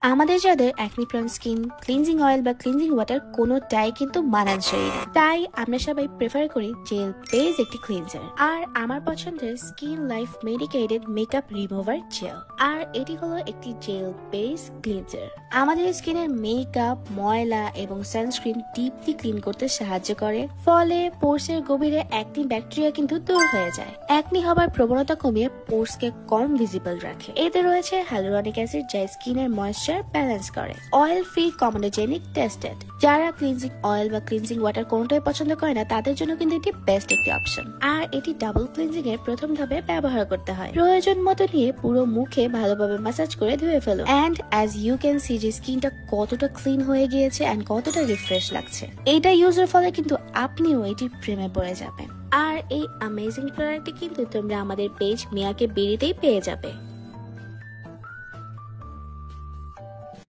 আমাদের যাদের acne prone skin, cleansing oil বা ক্লিনজিং ওয়াটার কোনোটাই কিন্তু মানানসই না, তাই আমরা সবাই প্রেফার করি জেল বেস একটি ক্লিনজার। আর আমার পছন্দের skin life medicated makeup remover gel, আর এটি হলো একটি জেল বেস ক্লিনজার। আমাদের স্কিনের মেকআপ, ময়লা এবং সানস্ক্রিন ডিপলি ক্লিন করতে সাহায্য করে, ফলে পোর্সের গভীরে অ্যাকনি ব্যাকটেরিয়া কিন্তু দূর হয়ে যায়। অ্যাকনি হবার প্রবণতা কমিয়ে পোর্সকে কম ভিজিবল রাখে। এতে রয়েছে হ্যালুরনিক অ্যাসিড, যা স্কিনের ময়েশ্চার ব্যালেন্স করে। অয়েল ফ্রি কমোডোজেনিক টেস্টেড, যারা ক্লিনজিং অয়েল বা ক্লিনজিং ওয়াটার কোনোটাই পছন্দ করে না তাদের জন্য কিন্তু এটি বেস্ট একটি অপশন। আর এটি ডাবল ক্লিনজিং এর প্রথম ধাপে ব্যবহার করতে হয়। প্রয়োজন মতো নিয়ে পুরো মুখে ভালোভাবে ম্যাসাজ করে ধুয়ে ফেলো। And as you can see যে স্কিনটা কতটা ক্লিন হয়ে গিয়েছে এন্ড কতটা রিফ্রেশ লাগছে। এটা ইউজের ফলে কিন্তু আপনিও এটির প্রেমে পড়ে যাবেন। আর এই অ্যামেজিং প্রোডাক্টটি কিন্তু তোমরা আমাদের পেজ মিয়াকে বেরিতেই পেয়ে যাবে।